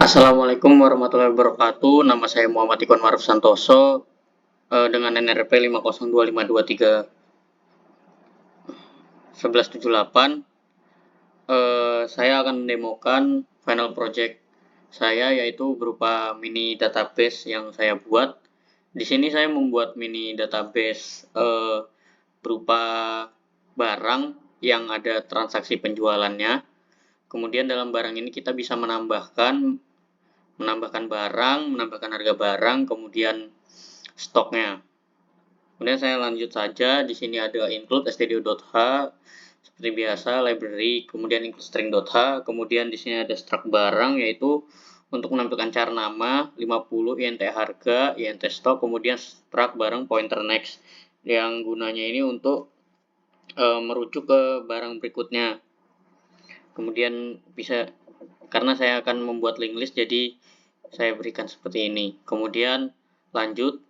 Assalamualaikum warahmatullahi wabarakatuh. Nama saya Muhammad Ikon Maruf Santoso dengan NRP 502521178. Saya akan mendemokan final project saya, yaitu berupa mini database yang saya buat. Di sini saya membuat mini database berupa barang yang ada transaksi penjualannya. Kemudian dalam barang ini kita bisa menambahkan barang, menambahkan harga barang, kemudian stoknya. Kemudian saya lanjut saja. Di sini ada include stdio.h seperti biasa, library, kemudian include string.h, kemudian di sini ada struct barang, yaitu untuk menampilkan char nama 50, int harga, int stok, kemudian struct barang pointer next, yang gunanya ini untuk merujuk ke barang berikutnya. Kemudian bisa, karena saya akan membuat link list, jadi saya berikan seperti ini. Kemudian lanjut,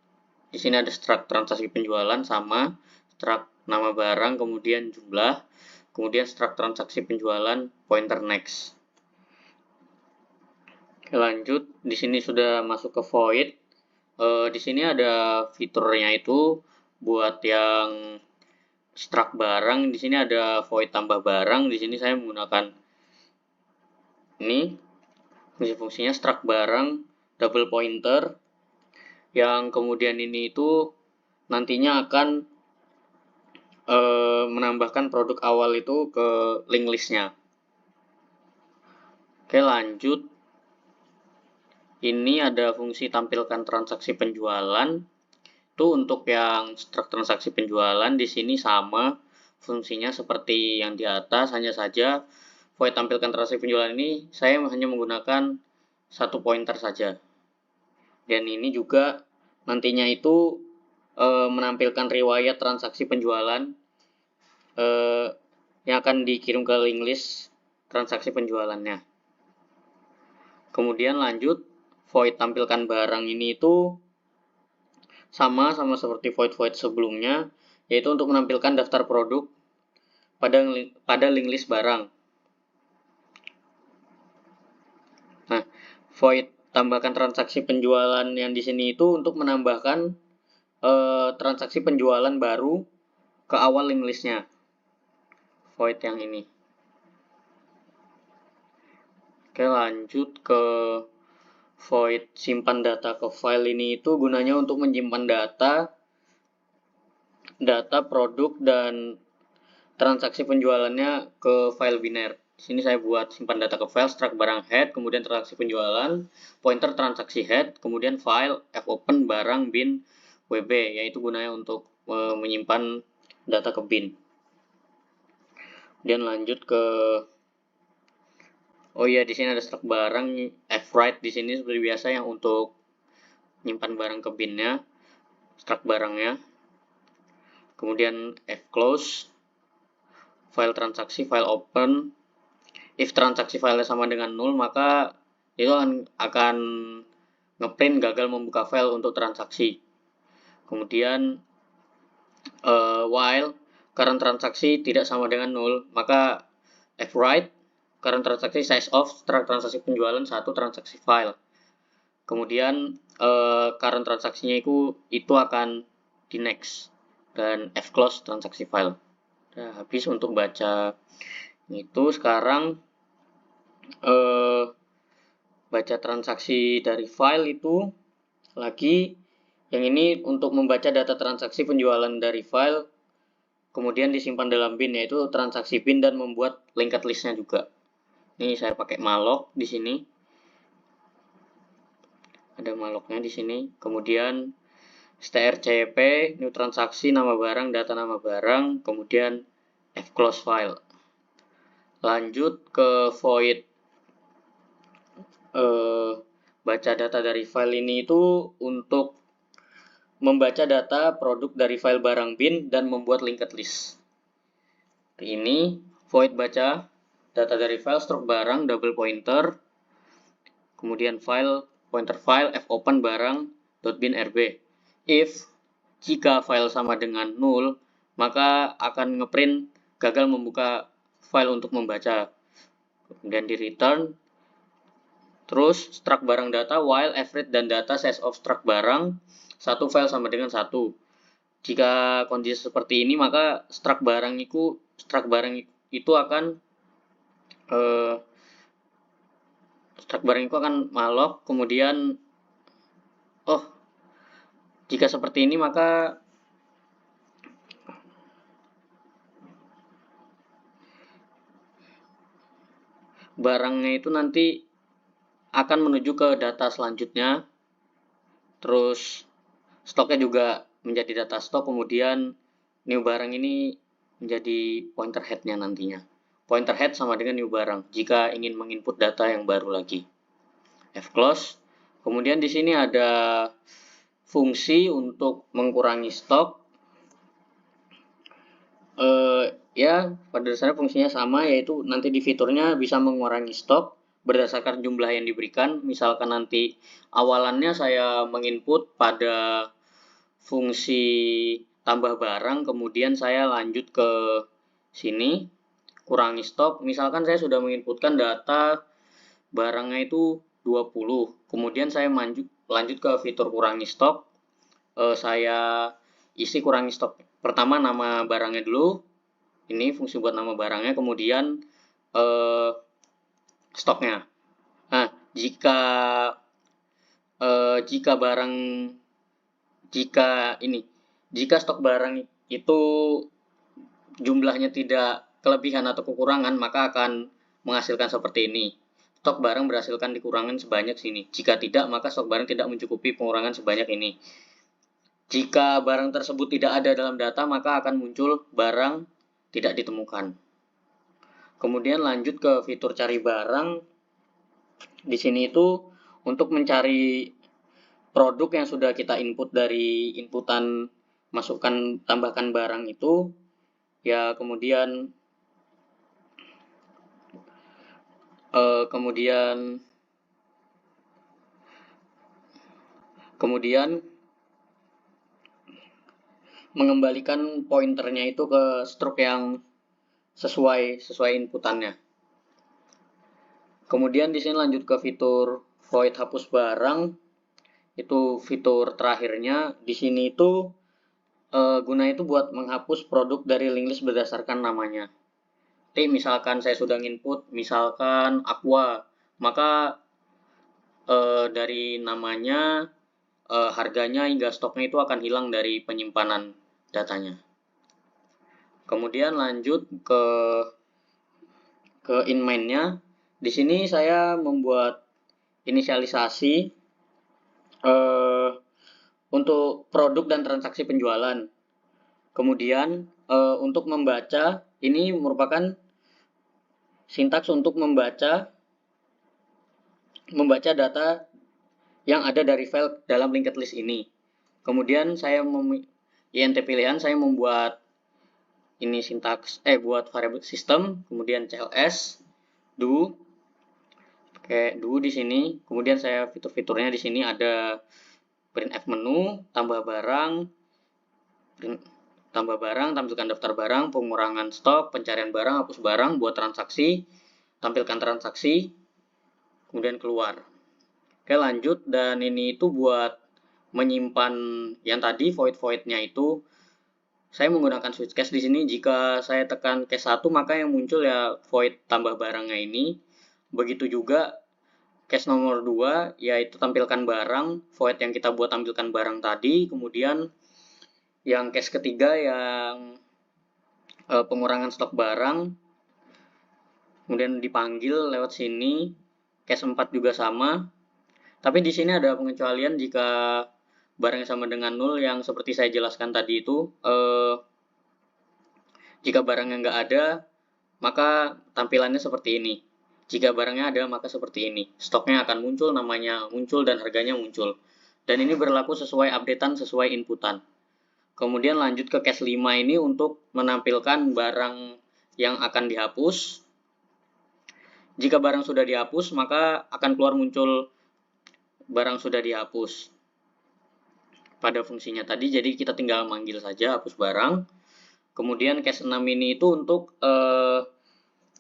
di sini ada struct transaksi penjualan sama struct nama barang, kemudian jumlah, kemudian struct transaksi penjualan pointer next. Oke, lanjut, di sini sudah masuk ke void. Di sini ada fiturnya itu buat yang struct barang. Di sini ada void tambah barang. Di sini saya menggunakan ini. Fungsinya struct barang double pointer, yang kemudian ini itu nantinya akan menambahkan produk awal itu ke link listnya. Oke, lanjut, ini ada fungsi tampilkan transaksi penjualan. Itu untuk yang struct transaksi penjualan. Di sini sama fungsinya seperti yang di atas, hanya saja void tampilkan transaksi penjualan ini saya hanya menggunakan satu pointer saja. Dan ini juga nantinya itu menampilkan riwayat transaksi penjualan yang akan dikirim ke link list transaksi penjualannya. Kemudian lanjut, void tampilkan barang ini itu sama seperti void sebelumnya, yaitu untuk menampilkan daftar produk pada link list barang. Nah, void tambahkan transaksi penjualan yang di sini itu untuk menambahkan transaksi penjualan baru ke awal link listnya. Void yang ini. Oke, lanjut ke void simpan data ke file. Ini itu gunanya untuk menyimpan data produk dan transaksi penjualannya ke file biner. Di sini saya buat simpan data ke file, struct barang head, kemudian transaksi penjualan, pointer transaksi head, kemudian file fopen barang bin wb, yaitu gunanya untuk menyimpan data ke bin. Kemudian lanjut ke di sini ada struct barang fwrite. Di sini seperti biasa yang untuk menyimpan barang ke binnya, struct barangnya. Kemudian fclose, file transaksi, file open. If transaksi filenya sama dengan 0, maka itu akan ngeprint gagal membuka file untuk transaksi. Kemudian while current transaksi tidak sama dengan 0, maka fwrite current transaksi size of struct transaksi penjualan 1 transaksi file. Kemudian current transaksinya itu akan di next, dan fclose transaksi file. Nah, habis untuk baca itu. Sekarang baca transaksi dari file itu lagi. Yang ini untuk membaca data transaksi penjualan dari file, kemudian disimpan dalam bin, yaitu transaksi bin, dan membuat linked listnya juga. Ini saya pakai malloc di sini. Ada mallocnya di sini. Kemudian strcp new transaksi nama barang, data nama barang, kemudian fclose file. Lanjut ke void baca data dari file ini itu untuk membaca data produk dari file barang bin dan membuat linked list. Ini void baca data dari file struct barang double pointer, kemudian file pointer file fopen barang .bin rb. If jika file sama dengan 0, maka akan ngeprint gagal membuka file untuk membaca. Kemudian di return Terus struct barang data while average dan data size of struct barang satu file sama dengan 1. Jika kondisi seperti ini, maka struct barang itu akan malloc. Kemudian jika seperti ini, maka barangnya itu nanti akan menuju ke data selanjutnya. Terus stoknya juga menjadi data stok, kemudian new barang ini menjadi pointer head-nya nantinya. Pointer head sama dengan new barang jika ingin menginput data yang baru lagi. Fclose. Kemudian di sini ada fungsi untuk mengurangi stok. Pada dasarnya fungsinya sama, yaitu nanti di fiturnya bisa mengurangi stok berdasarkan jumlah yang diberikan. Misalkan nanti awalannya saya menginput pada fungsi tambah barang, kemudian saya lanjut ke sini kurangi stok. Misalkan saya sudah menginputkan data barangnya itu 20, kemudian saya lanjut ke fitur kurangi stok. Saya isi kurangi stok. Pertama nama barangnya dulu, ini fungsi buat nama barangnya, kemudian stoknya. Nah, jika stok barang itu jumlahnya tidak kelebihan atau kekurangan, maka akan menghasilkan seperti ini. Stok barang berhasilkan dikurangan sebanyak sini. Jika tidak, maka stok barang tidak mencukupi pengurangan sebanyak ini. Jika barang tersebut tidak ada dalam data, maka akan muncul barang tidak ditemukan. Kemudian lanjut ke fitur cari barang. Di sini itu untuk mencari produk yang sudah kita input dari inputan masukkan tambahkan barang itu, ya kemudian mengembalikan pointernya itu ke struk yang sesuai inputannya. Kemudian di sini lanjut ke fitur void hapus barang. Itu fitur terakhirnya. Di sini itu guna itu buat menghapus produk dari link list berdasarkan namanya. Jadi misalkan saya sudah input misalkan Aqua, maka dari namanya, harganya hingga stoknya itu akan hilang dari penyimpanan datanya. Kemudian lanjut ke in main-nya. Di sini saya membuat inisialisasi untuk produk dan transaksi penjualan. Kemudian untuk membaca, ini merupakan sintaks untuk membaca data yang ada dari file dalam linked list ini. Kemudian saya int pilihan, saya membuat ini sintaks buat variable system, kemudian cls do di sini. Kemudian saya fitur-fiturnya di sini ada printf menu, tambah barang, tampilkan daftar barang, pengurangan stok, pencarian barang, hapus barang, buat transaksi, tampilkan transaksi, kemudian keluar. Oke, lanjut. Dan ini itu buat menyimpan yang tadi void-nya itu, saya menggunakan switch case di sini. Jika saya tekan case 1, maka yang muncul ya void tambah barangnya ini. Begitu juga case nomor 2, yaitu tampilkan barang, void yang kita buat tampilkan barang tadi. Kemudian yang case ketiga yang pengurangan stok barang, kemudian dipanggil lewat sini. Case 4 juga sama. Tapi di sini ada pengecualian jika barangnya sama dengan 0, yang seperti saya jelaskan tadi itu. Jika barangnya nggak ada, maka tampilannya seperti ini. Jika barangnya ada, maka seperti ini. Stoknya akan muncul, namanya muncul, dan harganya muncul. Dan ini berlaku sesuai updatean, sesuai inputan. Kemudian lanjut ke case 5 ini untuk menampilkan barang yang akan dihapus. Jika barang sudah dihapus, maka akan keluar muncul barang sudah dihapus pada fungsinya tadi. Jadi kita tinggal manggil saja hapus barang. Kemudian case 6 ini itu untuk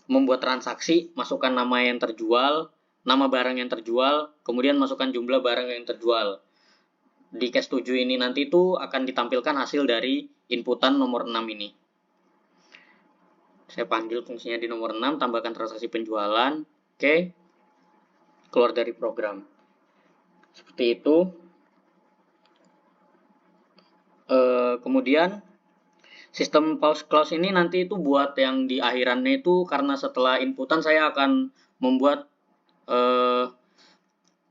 membuat transaksi, masukkan nama yang terjual, nama barang yang terjual, kemudian masukkan jumlah barang yang terjual. Di case 7 ini nanti itu akan ditampilkan hasil dari inputan nomor 6 ini. Saya panggil fungsinya di nomor 6, tambahkan transaksi penjualan. Oke, keluar dari program. Seperti itu. Kemudian sistem pause close ini nanti itu buat yang di akhirannya itu, karena setelah inputan saya akan membuat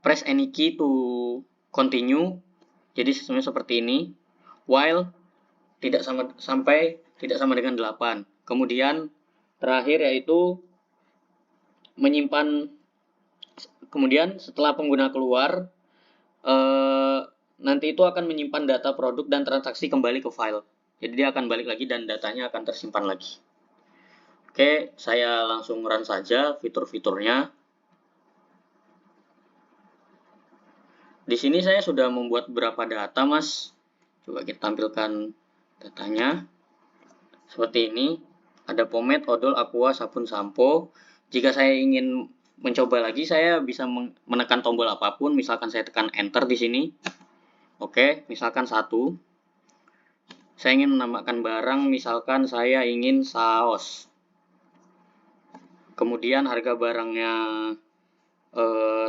press any key to continue. Jadi sistemnya seperti ini. While tidak sama dengan 8. Kemudian terakhir yaitu menyimpan. Kemudian setelah pengguna keluar, nanti itu akan menyimpan data produk dan transaksi kembali ke file. Jadi dia akan balik lagi dan datanya akan tersimpan lagi. Oke, saya langsung run saja fitur-fiturnya. Di sini saya sudah membuat beberapa data, Mas. Coba kita tampilkan datanya. Seperti ini. Ada pomade, odol, aqua, sabun, sampo. Jika saya ingin mencoba lagi, saya bisa menekan tombol apapun. Misalkan saya tekan enter di sini. Oke, misalkan 1. Saya ingin menambahkan barang, misalkan saya ingin saus. Kemudian harga barangnya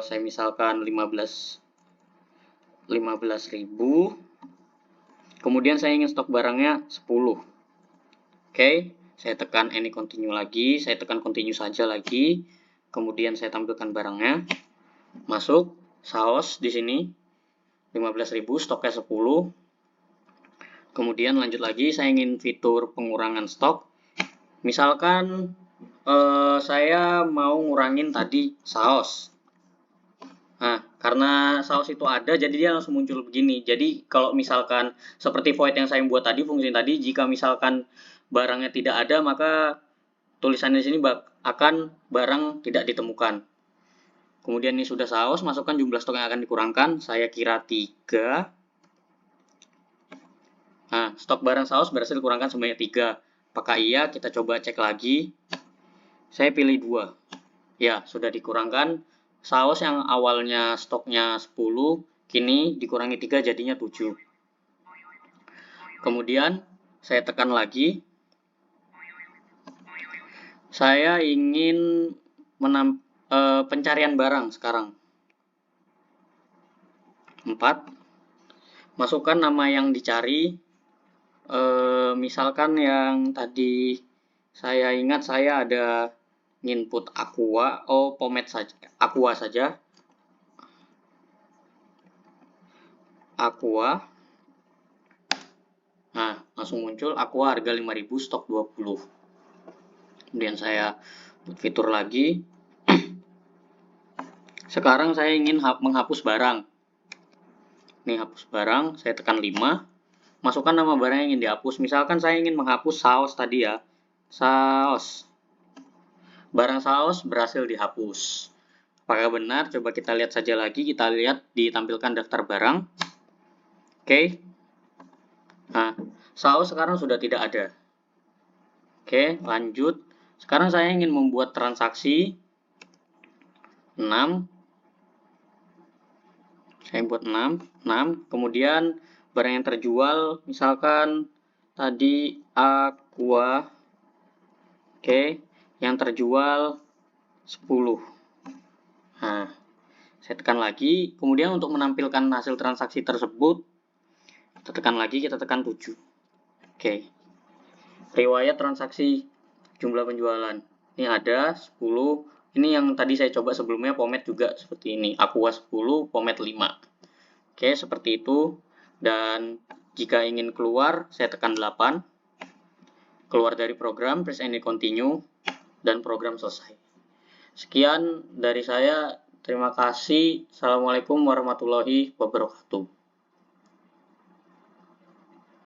saya misalkan 15.000. Kemudian saya ingin stok barangnya 10. Oke, saya tekan any continue lagi, saya tekan continue saja lagi. Kemudian saya tampilkan barangnya. Masuk saus di sini 15.000, stoknya 10. Kemudian lanjut lagi, saya ingin fitur pengurangan stok. Misalkan saya mau ngurangin tadi saus. Nah, karena saus itu ada, jadi dia langsung muncul begini. Jadi kalau misalkan seperti void yang saya buat tadi, fungsi tadi, jika misalkan barangnya tidak ada, maka tulisannya di sini akan barang tidak ditemukan. Kemudian ini sudah saus, masukkan jumlah stok yang akan dikurangkan. Saya kira 3. Nah, stok barang saus berhasil dikurangkan sebanyak 3. Apakah iya? Kita coba cek lagi. Saya pilih 2. Ya, sudah dikurangkan. Saus yang awalnya stoknya 10, kini dikurangi 3 jadinya 7. Kemudian saya tekan lagi. Saya ingin pencarian barang sekarang. 4. Masukkan nama yang dicari. Misalkan yang tadi saya ingat saya ada input aqua, pomade saja, aqua saja. Aqua. Nah, langsung muncul aqua harga 5.000, stok 20. Kemudian saya fitur lagi. Sekarang saya ingin menghapus barang. Ini hapus barang, saya tekan 5. Masukkan nama barang yang ingin dihapus. Misalkan saya ingin menghapus saus tadi ya. Saus. Barang saus berhasil dihapus. Apakah benar? Coba kita lihat saja lagi. Kita lihat ditampilkan daftar barang. Oke. Nah, saus sekarang sudah tidak ada. Oke, lanjut. Sekarang saya ingin membuat transaksi 6. Saya buat 6. Kemudian barang yang terjual, misalkan tadi aqua. Oke, yang terjual 10. Nah, saya tekan lagi. Kemudian untuk menampilkan hasil transaksi tersebut, kita tekan lagi, kita tekan 7. Oke. Riwayat transaksi jumlah penjualan. Ini ada 10. Ini yang tadi saya coba sebelumnya, pomade juga seperti ini. Aqua 10, pomade 5. Oke, seperti itu. Dan jika ingin keluar, saya tekan 8. Keluar dari program, press any continue, dan program selesai. Sekian dari saya. Terima kasih. Assalamualaikum warahmatullahi wabarakatuh.